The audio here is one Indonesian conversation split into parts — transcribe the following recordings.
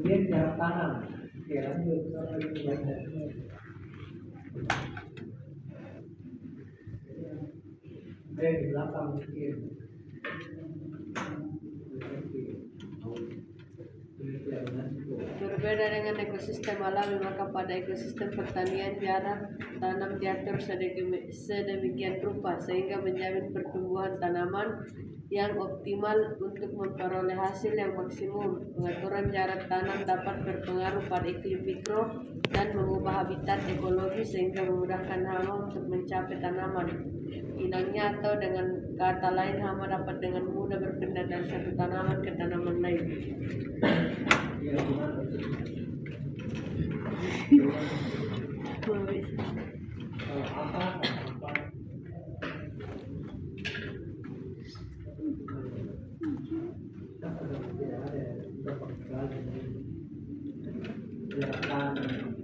Kemudian jarak tanam. Oke, lanjut. Di belakang mungkin. Berbeda dengan ekosistem alami, maka pada ekosistem pertanian jarak tanam diatur sedemikian rupa sehingga menjamin pertumbuhan tanaman yang optimal untuk memperoleh hasil yang maksimum. Pengaturan jarak tanam dapat berpengaruh pada iklim mikro dan mengubah habitat ekologi sehingga memudahkan hama untuk mencapai tanaman inangnya, atau dengan kata lain hama dapat dengan mudah berpindah dari satu tanaman ke tanaman lain.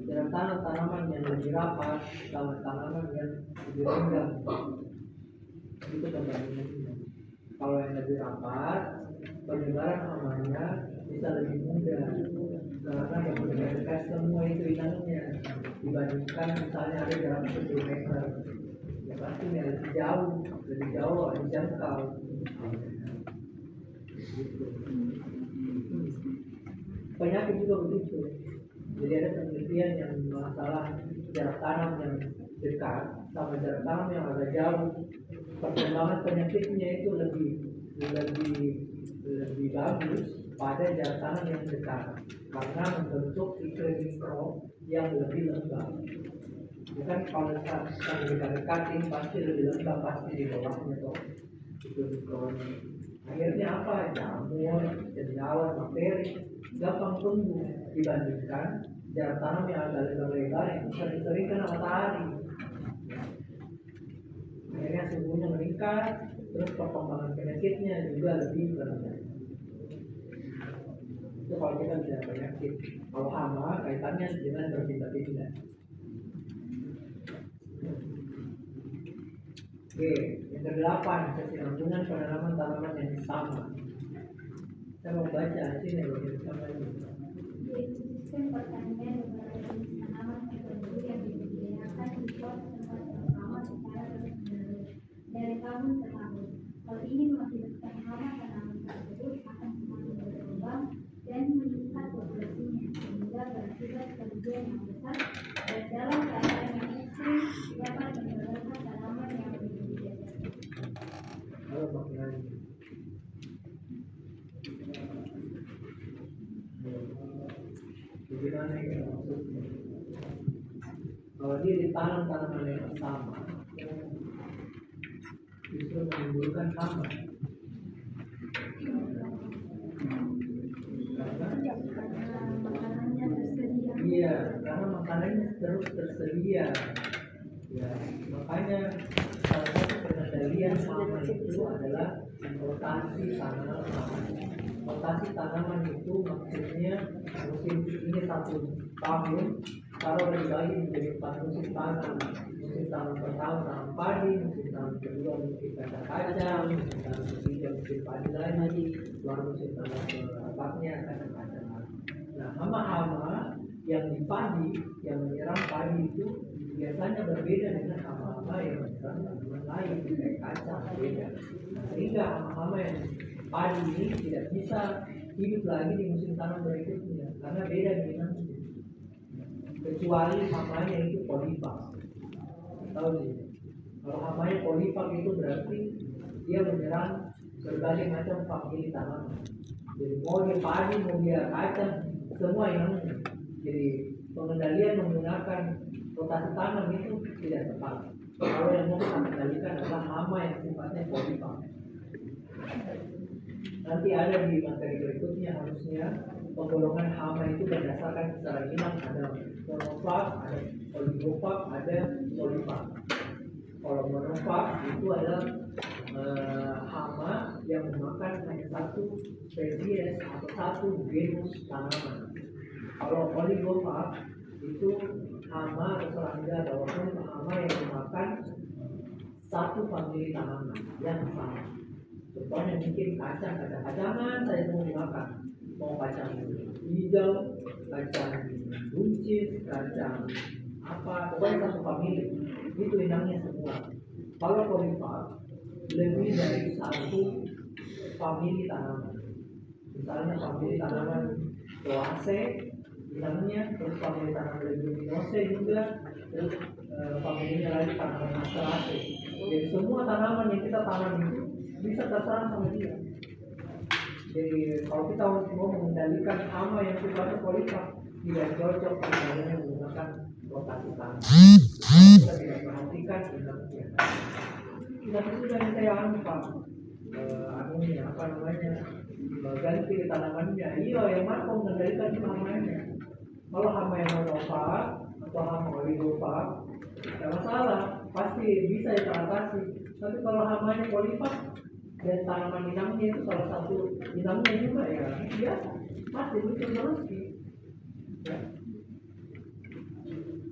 Jarak tanam tanaman yang lebih rapat sama tanaman yang lebih rendah. Itu perbandingannya. Kalau yang lebih rapat, penyebaran hamanya bisa lebih mudah karena yang dekat semua itu inangnya dibandingkan misalnya ada jarak 10 meter, ya pasti yang lebih jauh dijangkau. Penyakit juga begitu. Jadi ada penelitian yang masalah jarak tanam yang dekat sama jarak tanam yang agak jauh, perkembangan penyakitnya itu lebih bagus pada jarak tanam yang dekat karena membentuk iklim mikro yang lebih lembab. Bukan kalau yang dekat-dekat ini pasti lebih lembab, pasti di bawahnya toh iklim mikro. Akhirnya apa? Jamur, cendawan, bakteri gampang tumbuh dibandingkan jarak tanam yang agak lebar-lebar yang sering-sering kena matahari. Akhirnya suhunya meningkat, terus perkembangan penyakitnya juga lebih rendah. Itu kalau kita bicara penyakit. Kalau hama kaitannya dengan berpindah-pindah. Oke, yang ke-8, kesinambungan penanaman tanaman yang sama. Saya mau baca sini loh, sama ini. Ekosistem pertanian beberapa jenis tanaman tertentu yang disediakan di pos tempat bersama secara terus-menerus dari tahun ke tahun. Hal ini mengakibatkan hama tanaman tersebut akan semakin berkembang dan meningkat populasinya sehingga berakibat kerugian yang besar dan dalam keadaan yang ekstrim dapat menyebabkan tanaman yang berbeda. Halo maknanya. Bagaimana ini maksudnya? Kalau dia ditanam tanaman yang sama, justru menimbulkan hama. Makanannya tersedia. Iya, karena makanannya terus tersedia. Ya, makanya salah satu pengendalian hama itu adalah rotasi tanaman. Rotasi tanaman itu maksudnya musim ini 1 tahun kalau dibagi menjadi 4 musim tanam. Musim tanam pertama tanam padi, musim tanam kedua musim kacang-kacang, musim tanam ketiga musim padi lagi, baru musim tanam keempatnya kacang-kacang. Nah, hama-hama yang di padi, yang menyerang padi itu biasanya berbeda dengan hama-hama yang menyerang tanaman lain, kayak kacang, beda. Sehingga hama-hama yang padi ini tidak bisa hidup lagi di musim tanam berikutnya karena beda dengan kecuali hamanya itu polifag. Tahu sih, kalau hamanya polifag itu berarti dia menyerang berbagai macam famili tanaman. Jadi mau dia padi, mau dia kacang, semua yang jadi pengendalian menggunakan rotasi tanam itu tidak tepat. Kalau yang mau kita kendalikan adalah hama yang sifatnya polifag. Nanti ada di materi berikutnya harusnya penggolongan hama itu berdasarkan secara inang, ada monofag, ada oligofag, ada polifag. Kalau monofag itu adalah hama yang memakan hanya satu spesies atau satu genus tanaman. Kalau oligofag itu hama atau serangga ataupun hama yang memakan satu famili tanaman yang sama. Contohnya mungkin kacang-kacangan saya semua dimakan, mau kacang hijau, kacang buncis, kacang apa, pokoknya satu famili itu inangnya semua. Kalau polifat lebih dari satu famili tanaman. Misalnya famili tanaman Poaceae inangnya, terus famili tanaman Leguminosae juga, terus familinya lagi tanaman Asteraceae. Jadi semua tanaman yang kita tanam itu bisa terserang sama dia. Jadi kalau kita mau mengendalikan hama yang sifatnya polifat, tidak cocok misalnya menggunakan rotasi tanam. Kita tidak perhatikan inangnya. Kita sudah yang saya pak, anunya apa namanya, ganti tanamannya. Iya, yang mana mau mengendalikan hamanya? Kalau hama yang monopak atau hama oligopak, tidak masalah, pasti bisa teratasi. Tapi kalau hamanya polifat dan tanaman inangnya itu salah satu inangnya juga ya, dia pasti muncul terus ya.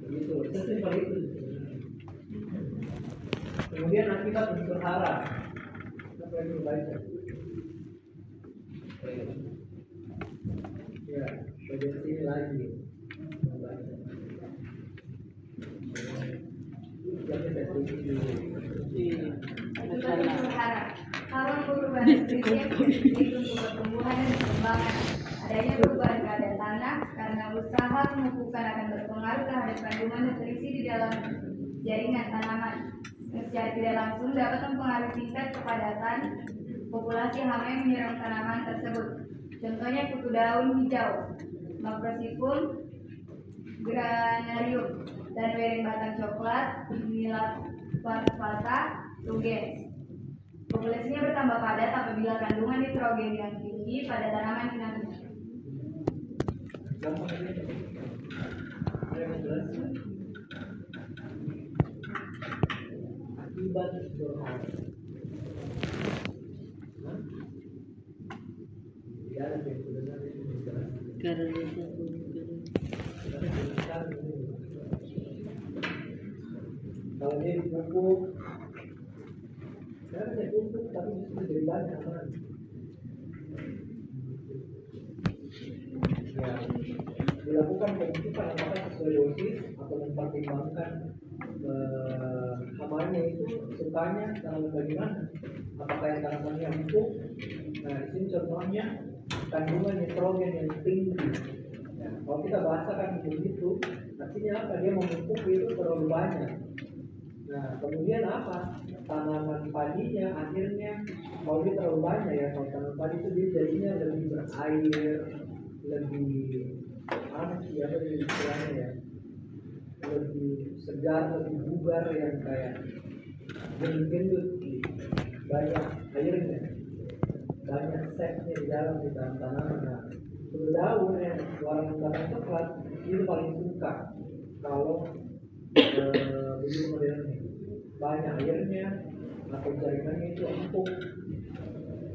Begitu, sesimpel itu. Kemudian akibat unsur hara, apa yang dibaca? Ya, bagian sini lagi. Akibat unsur hara. Kalau perubahan nutrisi itu untuk pertumbuhan dan perkembangan, adanya perubahan keadaan tanah karena usaha pemupukan akan berpengaruh terhadap kandungan nutrisi di dalam jaringan tanaman. Secara tidak langsung dapat mempengaruhi tingkat kepadatan populasi hama yang menyerang tanaman tersebut. Contohnya kutu daun hijau, Macrosipum granarium, dan wering batang coklat, Milaphata lugens. Populasinya bertambah padat apabila kandungan nitrogen yang tinggi pada tanaman inangnya. Akibat unsur hara. Ya, lebih benar itu menjelaskan. Karena satu Kalau dia dipupuk, karena dia pupuk tapi justru jadi banyak kan. Ya, dilakukan pemupukan apakah sesuai dosis atau mempertimbangkan hamanya itu sukanya tanaman bagaimana? Apakah yang tanamannya empuk? Nah, di sini contohnya kandungan nitrogen yang tinggi. Ya, kalau kita bahasakan begitu, artinya apa? Dia memupuk itu terlalu banyak. Nah, kemudian apa? Tanaman padinya akhirnya kalau dia terlalu banyak ya, kalau tanaman padi itu dia jadinya lebih berair, lebih apa istilahnya ya, lebih segar, lebih bugar, yang kayak gendut-gendut, banyak airnya, banyak seksnya di dalam tanaman. Nah, daun yang warna batang coklat itu paling suka kalau begitu modelnya, banyak airnya atau jaringannya itu empuk.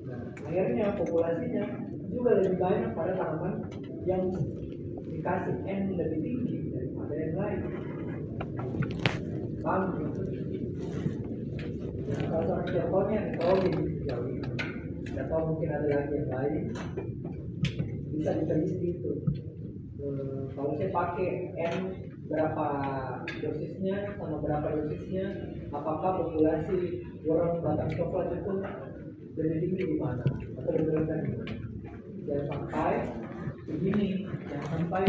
Nah, akhirnya populasinya juga lebih banyak pada tanaman yang dikasih N lebih tinggi daripada yang lain. Bagus. Nah, kalau contohnya nitrogen sejauh ini, atau mungkin ada lagi yang lain, bisa diteliti itu. Kalau saya pakai N berapa dosisnya sama berapa dosisnya, apakah populasi orang batang coklat itu lebih tinggi di mana atau lebih rendah di mana? Jangan sampai begini, jangan sampai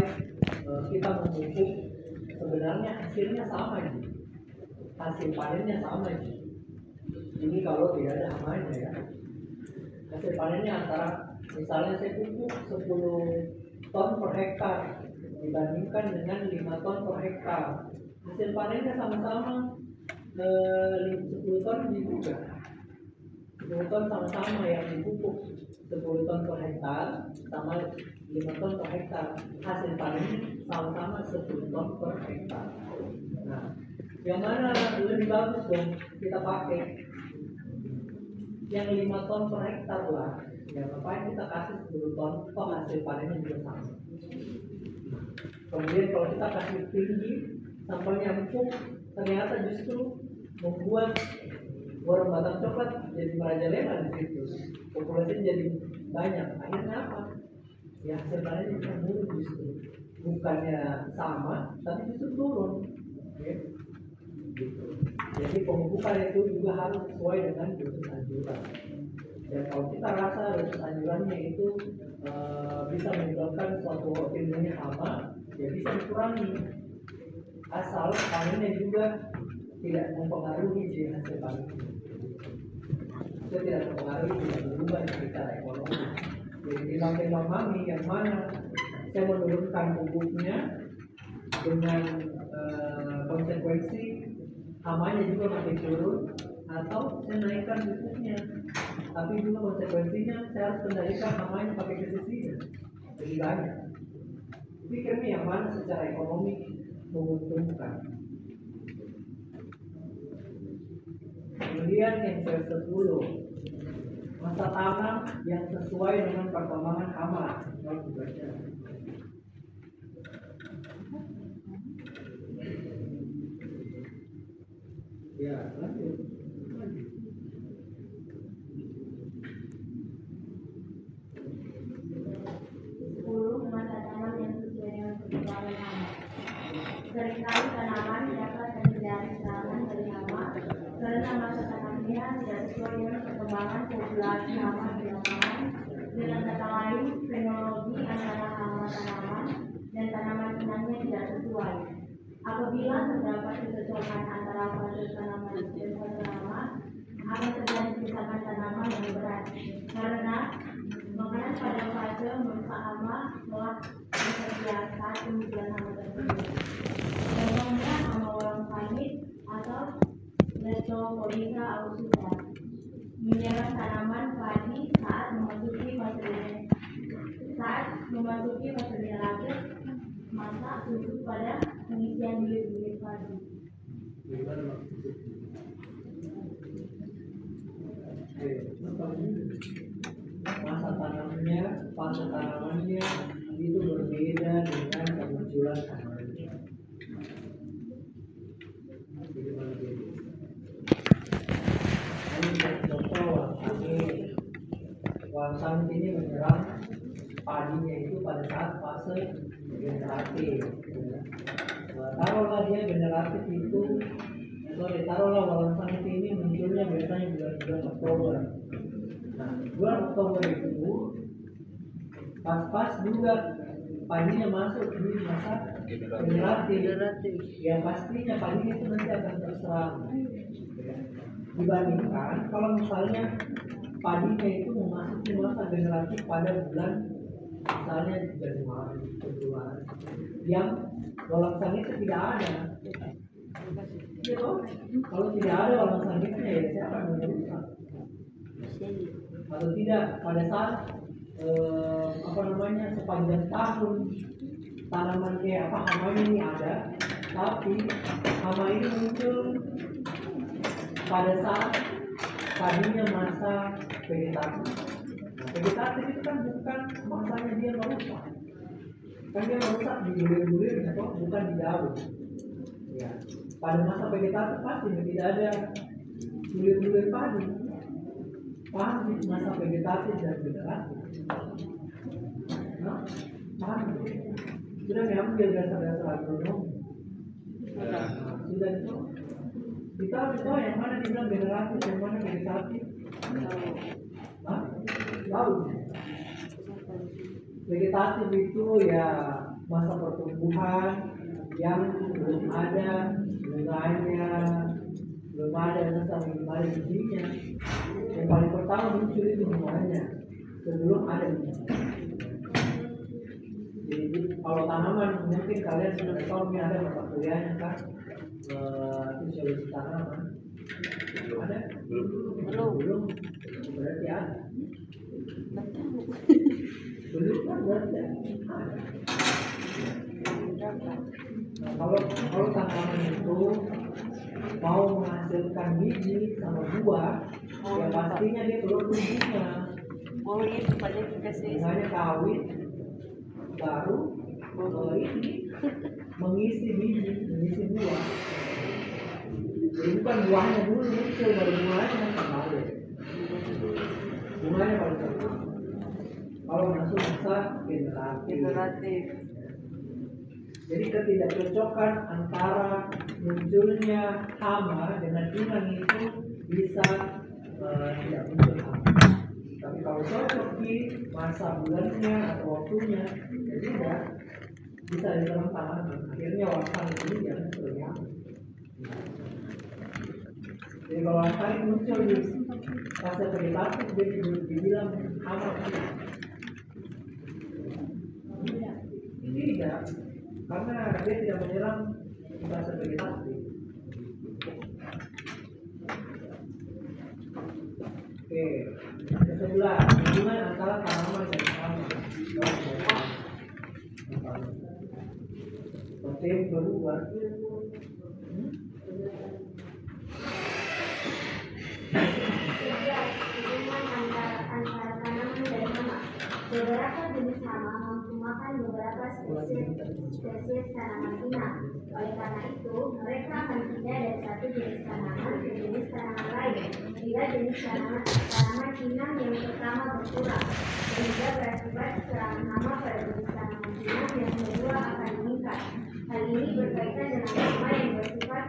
kita memupuk sebenarnya hasilnya sama aja, hasil panennya sama aja. Ini kalau tidak ada hamanya ya, hasil panennya antara misalnya saya pupuk 10 ton per hektar dibandingkan dengan 5 ton per hektar, hasil panennya sama-sama 10 ton juga, 10 ton sama-sama yang dipupuk 10 ton per hektar sama 5 ton per hektar, hasil panennya sama-sama 10 ton per hektar. Nah, yang mana lebih bagus dong kita pakai? Yang 5 ton per hektar lah. Ya, ngapain kita kasih 10 ton, toh hasil panennya juga sama. Kemudian kalau kita kasih tinggi sampelnya empuk, ternyata justru membuat orang batang coklat jadi merajalela di situ, populasinya jadi banyak. Akhirnya apa? ya hasil panennya bisa turun justru, bukannya sama tapi justru turun, ya. Gitu. Jadi pemupukan itu juga harus sesuai dengan dosis anjuran. Dan kalau kita rasa dosis anjurannya itu bisa menyebabkan suatu ilmunya hama, ya bisa dikurangi. Asal panennya juga tidak mempengaruhi di hasil panen. Itu tidak mempengaruhi, tidak berubah secara ekonomi. Jadi timbang-timbang mami yang mana saya menurunkan pupuknya dengan konsekuensi hamanya juga makin turun, atau saya naikkan pupuknya tapi juga konsekuensinya saya harus kendalikan hamanya pakai pestisida lebih banyak. Pikirnya yang mana secara ekonomi menguntungkan. Kemudian yang ke-10, masa tanam yang sesuai dengan perkembangan hama. Ya, lanjut. Masa tanam yang sesuai dengan perkembangan hama. Seringkali tanaman dapat terhindari serangan dari hama karena masa tanamnya tidak sesuai dengan perkembangan populasi hama di lapangan. Dengan kata lain, fenologi antara hama tanaman dan tanaman inangnya tidak sesuai. Apabila terdapat kecocokan antara fase tanaman dan fase hama, akan terjadi kerusakan tanaman yang berat karena makanan pada fase merusak hama telah terbiasa kemudian hama tersebut. Contohnya hama walang sangit atau Leptospira ausuta menyerang tanaman padi saat memasuki fase generatif masa tutup pada pengisian bibit-bibit padi. Masa tanamnya, fase tanamannya itu berbeda dengan kemunculan tanamannya. Ini contoh wangsang ini menyerang padinya itu pada saat fase generatif. Taruhlah dia generatif itu, taruhlah wangsang ini munculnya biasanya bulan Oktober. Nah, bulan Oktober itu pas-pas juga padinya masuk di masa generatif. Ya pastinya padinya itu nanti akan terserang. Dibandingkan kalau misalnya padinya itu memasuki masa generatif pada bulan misalnya Januari, Februari, yang walang sangitnya tidak ada. Gitu. Kalau tidak ada walang sangitnya ya siapa yang merusak? Atau tidak pada saat sepanjang tahun tanaman kayak apa hama ini ada, tapi hama ini muncul pada saat padinya masa vegetatif. Nah, vegetatif itu kan bukan masanya dia merusak, kan dia merusak di bulir-bulirnya, bukan di daun. Ya, pada masa vegetatif pasti tidak ada bulir-bulir padi. Paham di masa vegetatif dan generatif. Nah, paham? Sudah diambil dasar-dasar agronomi. Sudah itu. Kita tahu yang mana dibilang generatif, yang mana vegetatif. Tahu. Vegetatif itu ya masa pertumbuhan yang belum ada bunganya, belum ada bijinya. Yang paling pertama muncul itu bunganya sebelum ada biji. Jadi kalau tanaman mungkin kalian sudah tahu ini ada mata kuliahnya kan, fisiologi tanaman. Ada? Belum. Berarti ada. Belum kan berarti ada. Nah, kalau tanaman itu mau menghasilkan biji sama buah, ya pastinya dia perlu tumbuhnya. Oh iya, banyak dikasih. Misalnya kawin baru ini mengisi biji, mengisi buah. Jadi bukan buahnya dulu muncul, baru buahnya kembali. Bunganya paling terus. Kalau masuk masuk masa generatif. generatif. Jadi ketidakcocokan antara munculnya hama dengan inang itu bisa tidak muncul hama. Tapi kalau cocok di masa bulannya atau waktunya, ya tidak bisa diterentang. Akhirnya wasan ini yang terlihat. Jadi kalau wasan muncul di fase vegetatif, dia dibilang hama. Tidak, karena dia tidak menyerang di fase vegetatif. Oke, yang sebelah hubungan antara tanaman dan hama. Penting berubah. Hubungan antara tanaman dan hama. Beberapa jenis hama mampu makan beberapa spesies tanaman inang. Oleh karena itu, mereka akan pindah dari satu jenis tanaman ke jenis tanaman lain. Bila jenis tanaman inang yang pertama berkurang, sehingga berakibat serangan hama pada jenis tanaman inang yang kedua akan meningkat. Hal ini berkaitan dengan hama yang bersifat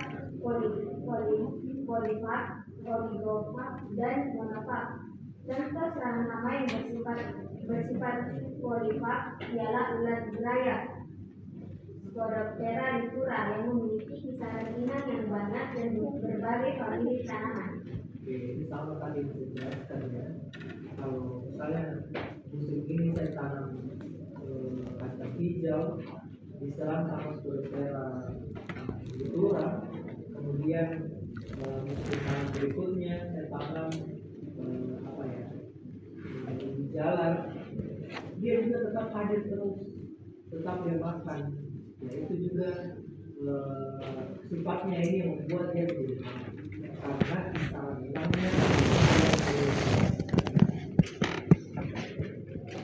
polifag, poligofag, dan monofag. Contoh serangan hama yang bersifat polifag ialah ulat belayak, Sporoptera litura, yang memiliki kisaran inang yang banyak dan berbagai famili tanaman. Oke, ini sama tadi dijelaskan ya. Kalau misalnya musim ini saya tanam kacang hijau, diserang sama Sporoptera litura, kemudian musim tanam berikutnya saya tanam di jalan, dia juga tetap hadir terus, tetap dia makan. Ya, itu juga sifatnya ini yang membuat dia begitu, karena kisaran inangnya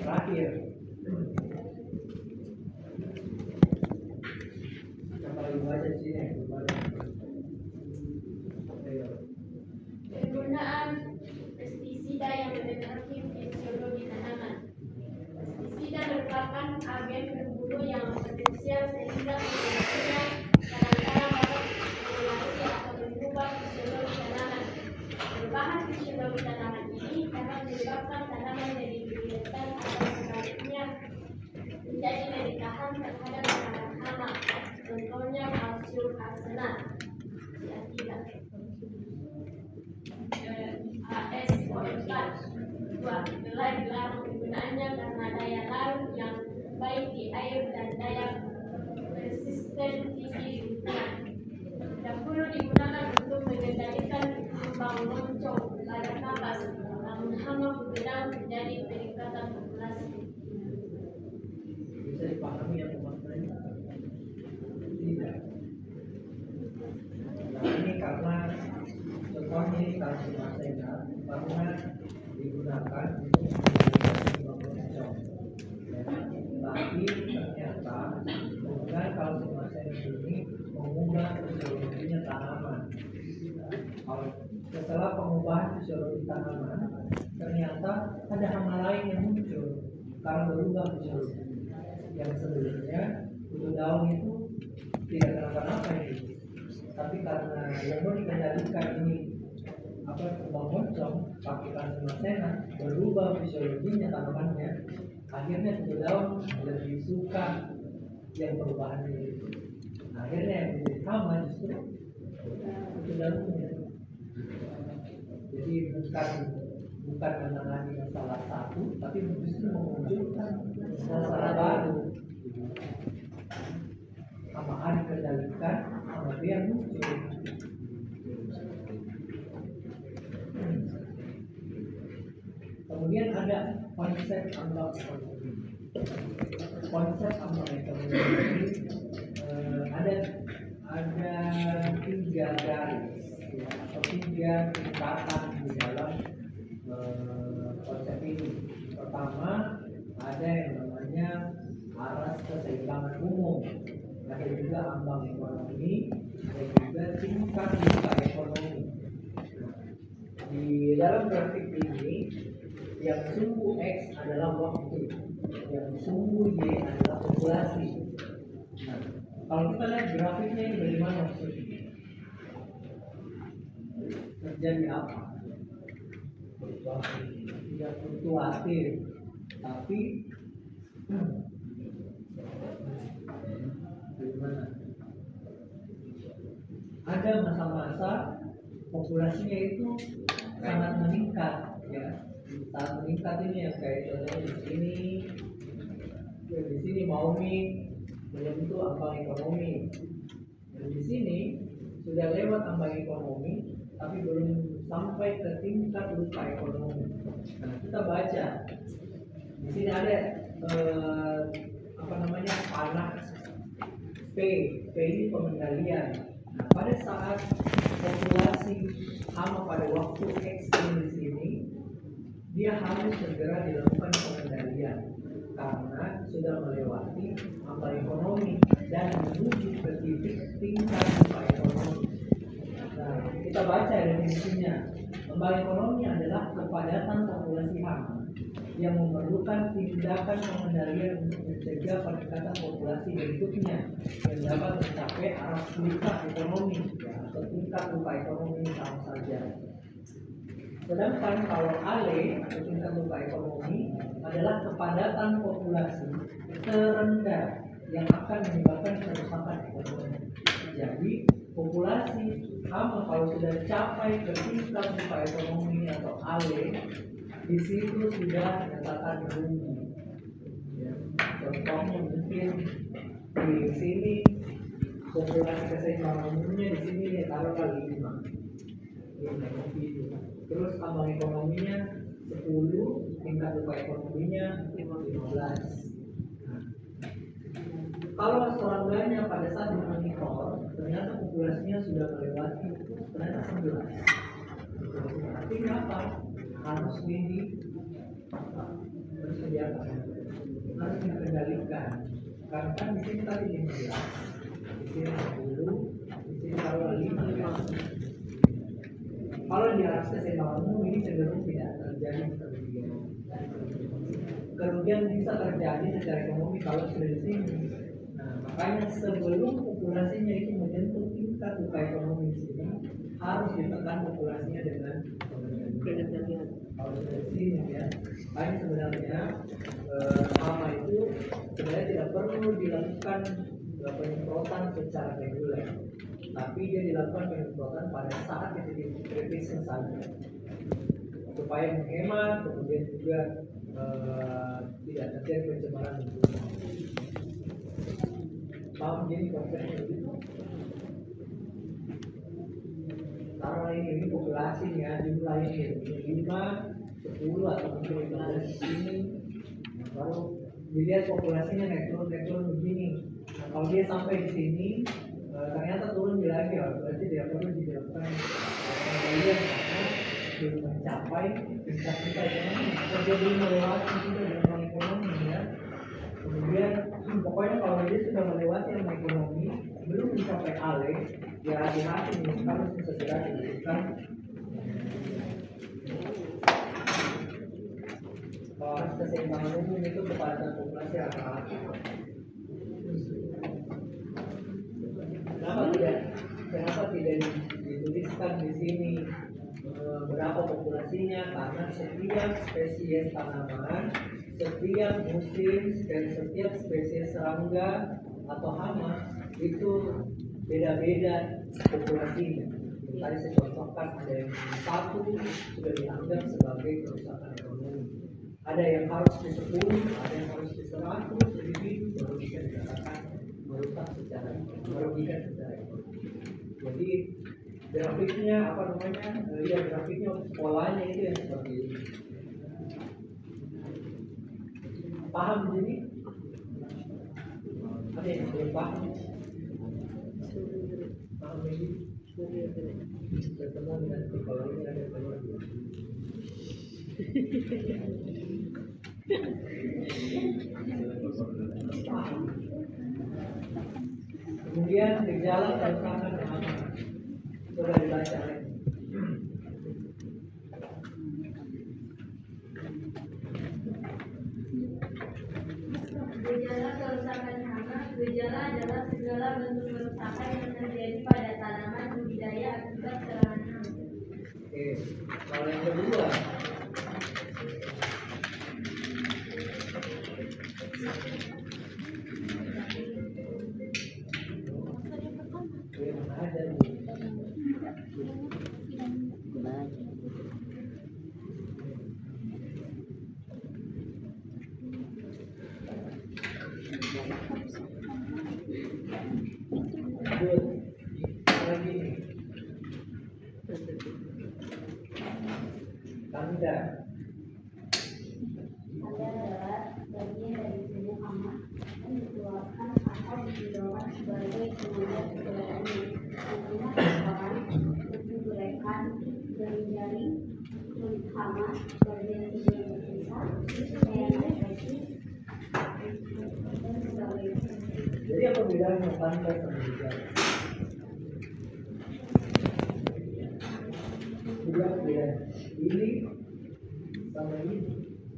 terakhir. Coba baca sini. Penggunaan pestisida yang mempengaruhi fisiologi tanaman. Pestisida merupakan agen pembunuh yang potensial sehingga penggunaannya kadang-kadang dapat mengaruhi atau mengubah fisiologi tanaman. Perubahan fisiologi tanaman ini dapat menyebabkan tanaman jadi kegiatan atau sebaliknya menjadi lebih tahan terhadap serangan hama. Contohnya kalsium arsenat. Yang tidak. AS4 dilarang penggunaannya karena daya larut yang baik di air dan daya persisten tinggi di lingkungan. Dahulu digunakan untuk mengendalikan kembang moncong pada kapas, namun hama penggunaan menjadi peningkatan populasi. Bisa dipahami yang pemaknanya? Tidak. Nah, ini karena contohnya ini kalsium arsenat karena digunakan untuk mengendalikan moncong. Tapi ternyata penggunaan kalsium arsenat ini mengubah fisiologinya tanaman. Setelah pengubahan fisiologi tanaman, ternyata ada hama lain yang muncul karena berubah fisiologi. Yang sebelumnya kutu daun itu tidak kenapa-napa itu, tapi karena yang mau dikendalikan ini kembang moncong pakai kalsium arsenat, berubah fisiologinya tanamannya, akhirnya kutu daun lebih suka yang perubahan ini. Akhirnya yang menjadi hama justru kutu daunnya. Jadi bukan menangani masalah satu, tapi justru memunculkan masalah baru. Hama dikendalikan, hama dia muncul. Kemudian ada konsep ambang ekonomi. Konsep ambang ekonomi ini ada 3 garis ya, atau 3 tingkatan di dalam konsep ini. Pertama, ada yang namanya aras keseimbangan umum, ada juga ambang ekonomi, dan juga tingkat muka ekonomi. Di dalam grafik ini, yang sumbu X adalah waktu, yang sumbu Y adalah populasi. Nah, kalau kita lihat grafiknya ini bagaimana maksudnya? Terjadi apa? Tidak fluktuatif, tapi bagaimana? Ada masa-masa populasinya itu sangat meningkat, ya. Sangat meningkat ini yang kayak contohnya di sini, ya, di sini Maumi menyentuh ambang ekonomi, dan di sini sudah lewat ambang ekonomi, tapi belum sampai ke tingkat lupa ekonomi. Nah, kita baca di sini ada panah P ini pengendalian. Nah, pada saat populasi hama pada waktu ekstrim di sini, dia harus segera dilakukan pengendalian karena sudah melewati ambang ekonomi dan menuju ke titik tingkat lupa ekonomi. Nah, kita baca definisinya. Ambang ekonomi adalah kepadatan populasi hama yang memerlukan tindakan pengendalian untuk mencegah peningkatan populasi berikutnya yang dapat mencapai arah puncak ekonomi, ya, atau tingkat lupa ekonomi sama saja. Sedangkan kalau ALE atau tingkat lupa ekonomi adalah kepadatan populasi terendah yang akan menyebabkan kerusakan ekonomi. Jadi populasi hama kalau sudah capai ke tingkat lupa ekonomi atau ALE, di situ sudah menyatakan rugi. Ya. Contohnya mungkin di sini populasi keseimbangan umumnya di sini ya taruh kali 5. Terus ambang ekonominya 10, tingkat lupa ekonominya 15. Nah, kalau serangganya pada saat dimonitor ternyata populasinya sudah melewati ternyata 11. Artinya apa? Harus harus dikendalikan. Karena kan di sini tadi 15, di sini 10, di sini kalau 5. Kalau di atas keseimbangan umum ini cenderung tidak terjadi kerugian bisa terjadi secara ekonomi kalau sudah di sini. Nah, makanya sebelum populasinya itu menyentuh tingkat lupa ekonomi di sini harus ditekan populasinya dengan pengendalian. Kalau sudah di sini ya, makanya sebenarnya hama itu sebenarnya tidak perlu dilakukan penyemprotan secara reguler, tapi dia dilakukan penyemprotan pada saat titik kritisnya saja supaya menghemat, kemudian juga tidak terjadi pencemaran lingkungan. Paham jadi konsepnya begitu? Taruh ini populasi ya, jumlah ini 5, 10 atau mungkin 15 di sini, baru dilihat populasinya naik turun begini. Nah, kalau dia sampai di sini ternyata turun lagi, berarti tidak perlu dilakukan pengendalian karena belum mencapai tingkat ekonomi. Kalau dia belum melewati juga dengan ekonomi ya. Kemudian pokoknya kalau dia sudah melewati yang ekonomi belum mencapai ALE, ya hati-hati nih, harus segera dilakukan. Kalau keseimbangan umum itu kepada populasi rata-rata. Kenapa tidak dituliskan di sini berapa populasinya? Karena setiap spesies tanaman, setiap musim, setiap spesies serangga atau hama itu beda-beda populasinya. Tadi saya contohkan ada yang 1 sudah dianggap sebagai kerusakan ekonomi, ada yang harus di 10, ada yang harus di 100, jadi baru bisa dikatakan merusak secara merugikan secara ekonomi. Jadi grafiknya grafiknya polanya itu yang seperti ini. Paham di sini? Ada yang belum paham? Paham ini? Ketemu dengan kalau ini ada keluar. Kemudian gejala kerusakan hama sudah dibaca lagi. segala bentuk kerusakan yang terjadi pada tanaman budidaya akibat serangan hama. Oke, kalau yang kedua, mana ada nih? Lanjut, lagi nih. Tanda. Tanda adalah bagian dari tubuh hama yang dikeluarkan atau didorong sebagai penanda keberadaannya. Contohnya kotoran, gurek-gurekan, jari-jari, kulit hama, bagian tubuh yang tersisa, yang agresif, dan sebagainya. Jadi apa bedanya tanda sama gejala? Jadi apa bedanya? Ini sama ini.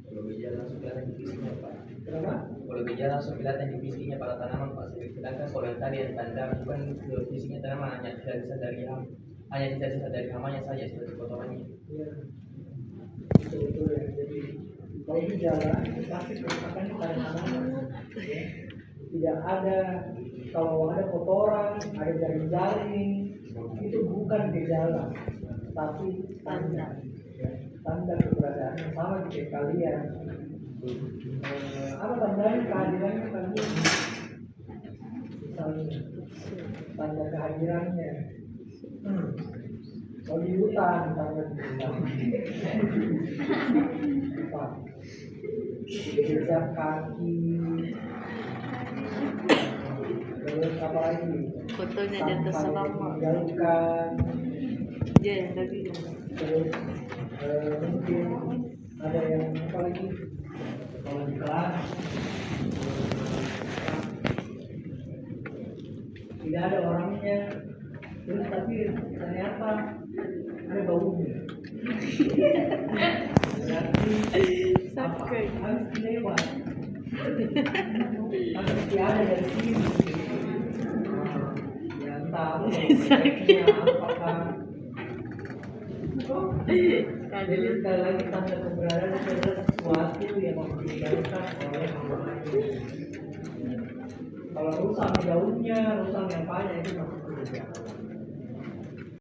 Kalau gejala langsung kelihatan di fisiknya Pak. Kenapa? Kalau gejala langsung kelihatan di fisiknya pada tanaman Pak. Sedangkan kalau yang tadi yang tanda bukan ke fisiknya tanaman hanya sisa-sisa dari hanya sisa-sisa dari hamanya saja seperti kotorannya. Iya. Betul ya. Jadi kalau gejala itu pasti kerusakannya pada tanaman. Ya. Tidak ada, kalau ada kotoran, ada jaring-jaring, itu bukan gejala, tapi tanda. Ya. Tanda keberadaan yang sama di kalian. Apa tandanya? Kehadirannya tadi. Misalnya tanda kehadirannya. Kalau di hutan, tanda di hutan. Apa? Jejak kaki. Terus apa lagi? Fotonya di atas Sampah selama. ditinggalkan. Ya, yang tadi. Terus mungkin ada yang apa lagi? Kalau di kelas tidak ada orangnya, terus tapi ternyata ada baunya. Berarti apa? Sakai. Harus lewat. Harus ada dari sini. Ya entah apa prosesnya, apakah. Jadi sekali lagi tanda keberadaan itu adalah sesuatu yang ditinggalkan oleh hama itu. Kalau rusak daunnya, rusak yang banyak itu masuk ke gejala.